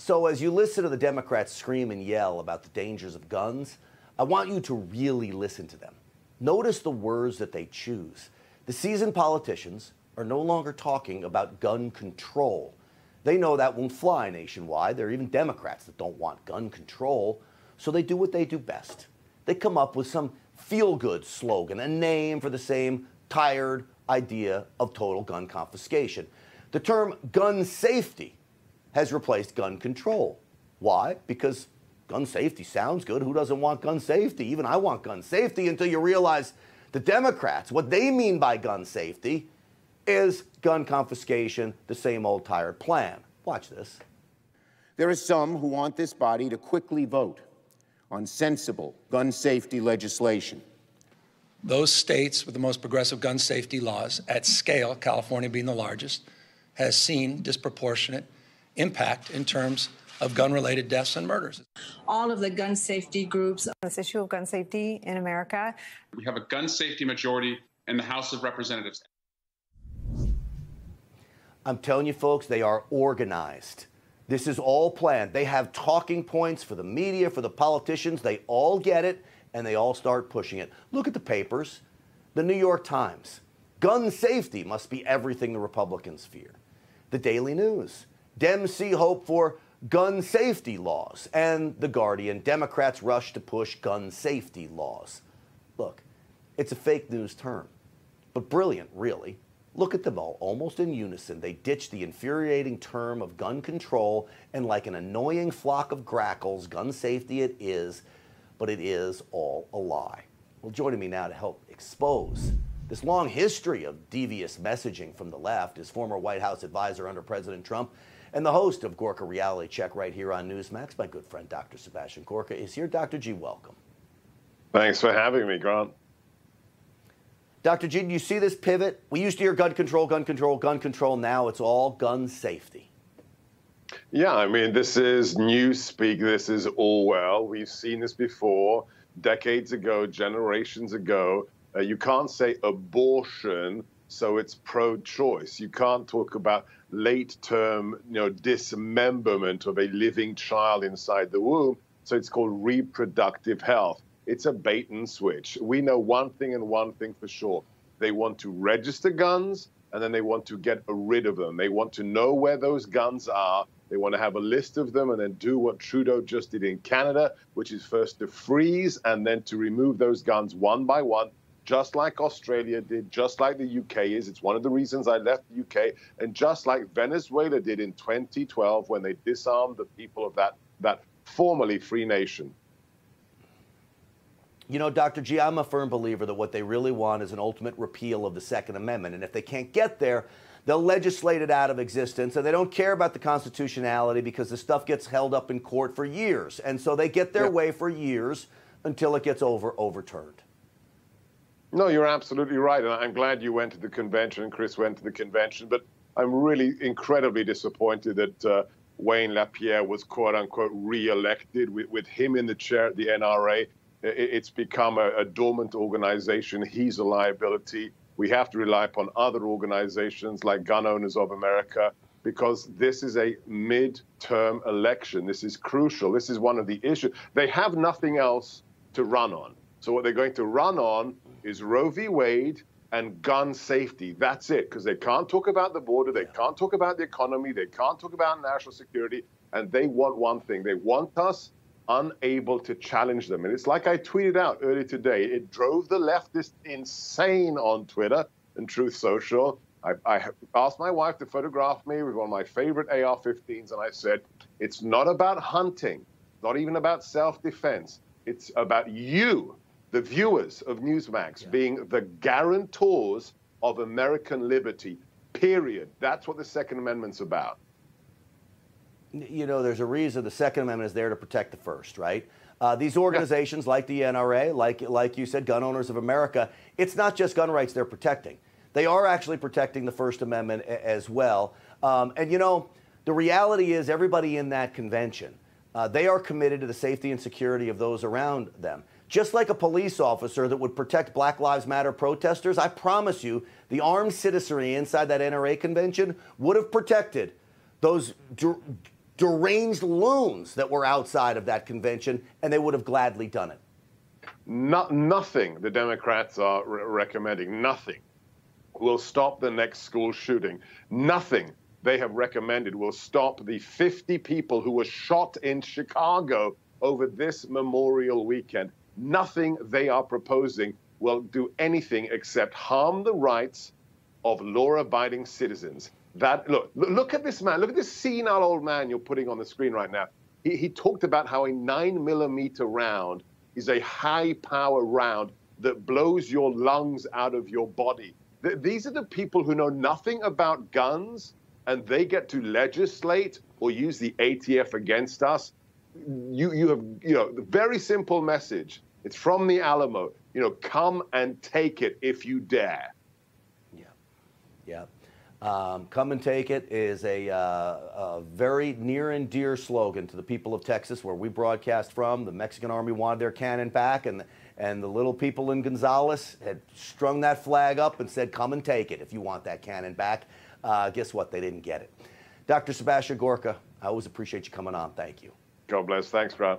So as you listen to the Democrats scream and yell about the dangers of guns, I want you to really listen to them. Notice the words that they choose. The seasoned politicians are no longer talking about gun control. They know that won't fly nationwide. There are even Democrats that don't want gun control, so they do what they do best. They come up with some feel-good slogan, a name for the same tired idea of total gun confiscation. The term gun safety has replaced gun control. Why? Because gun safety sounds good. Who doesn't want gun safety? Even I want gun safety, until you realize the Democrats, what they mean by gun safety is gun confiscation, the same old tired plan. Watch this. There are some who want this body to quickly vote on sensible gun safety legislation. Those states with the most progressive gun safety laws at scale, California being the largest, has seen disproportionate impact in terms of gun-related deaths and murders. All of the gun safety groups. This issue of gun safety in America. We have a gun safety majority in the House of Representatives. I'm telling you, folks, they are organized. This is all planned. They have talking points for the media, for the politicians. They all get it, and they all start pushing it. Look at the papers. The New York Times. Gun safety must be everything the Republicans fear. The Daily News. Dems see hope for gun safety laws. And The Guardian. Democrats rush to push gun safety laws. Look, it's a fake news term, but brilliant, really. Look at them all, almost in unison. They ditch the infuriating term of gun control, and like an annoying flock of grackles, gun safety it is, but it is all a lie. Well, joining me now to help expose this long history of devious messaging from the left is former White House advisor under President Trump and the host of Gorka Reality Check right here on Newsmax. My good friend, Dr. Sebastian Gorka, is here. Dr. G, welcome. Thanks for having me, Grant. Dr. G, do you see this pivot? We used to hear gun control, gun control, gun control. Now it's all gun safety. Yeah, I mean, this is newspeak. This is Orwell. We've seen this before, decades ago, generations ago. You can't say abortion, so it's pro-choice. You can't talk about late-term, dismemberment of a living child inside the womb, so it's called reproductive health. It's a bait and switch. We know one thing and one thing for sure. They want to register guns, and then they want to get rid of them. They want to know where those guns are. They want to have a list of them and then do what Trudeau just did in Canada, which is first to freeze and then to remove those guns one by one, just like Australia did, just like the UK is. It's one of the reasons I left the UK, and just like Venezuela did in 2012 when they disarmed the people of that formerly free nation. You know, Dr. G, I'm a firm believer that what they really want is an ultimate repeal of the Second Amendment. And if they can't get there, they'll legislate it out of existence. And they don't care about the constitutionality because the stuff gets held up in court for years. And so they get their way for years until it gets overturned. No, you're absolutely right. And I'm glad you went to the convention and Chris went to the convention. But I'm really incredibly disappointed that Wayne LaPierre was, quote unquote, re-elected with him in the chair at the NRA. It's become a dormant organization. He's a liability. We have to rely upon other organizations like Gun Owners of America, because this is a mid-term election. This is crucial. This is one of the issues. They have nothing else to run on. So what they're going to run on is Roe v. Wade and gun safety. That's it, because they can't talk about the border. They can't talk about the economy. They can't talk about national security. And they want one thing. They want us unable to challenge them. And it's like I tweeted out earlier today. It drove the leftists insane on Twitter and Truth Social. I asked my wife to photograph me with one of my favorite AR-15s, and I said, it's not about hunting, not even about self-defense. It's about you, the viewers of Newsmax, being the guarantors of American liberty, period. That's what the Second Amendment's about. You know, there's a reason the Second Amendment is there to protect the First, right? These organizations like the NRA, like you said, Gun Owners of America, it's not just gun rights they're protecting. They are actually protecting the First Amendment as well. And, you know, the reality is everybody in that convention, they are committed to the safety and security of those around them. Just like a police officer that would protect Black Lives Matter protesters, I promise you, the armed citizenry inside that NRA convention would have protected those deranged loons that were outside of that convention, and they would have gladly done it. Nothing the Democrats are recommending, nothing will stop the next school shooting. Nothing they have recommended will stop the 50 people who were shot in Chicago over this Memorial weekend. Nothing they are proposing will do anything except harm the rights of law-abiding citizens. Look at this man. Look at this senile old man you're putting on the screen right now. He talked about how a 9mm round is a high-power round that blows your lungs out of your body. These are the people who know nothing about guns, and they get to legislate or use the ATF against us. You have, the very simple message. It's from the Alamo. Come and take it if you dare. Yeah. Come and take it is a very near and dear slogan to the people of Texas, where we broadcast from. The Mexican army wanted their cannon back, and the little people in Gonzales had strung that flag up and said, come and take it if you want that cannon back. Guess what? They didn't get it. Dr. Sebastian Gorka, I always appreciate you coming on. Thank you. God bless. Thanks, Brad.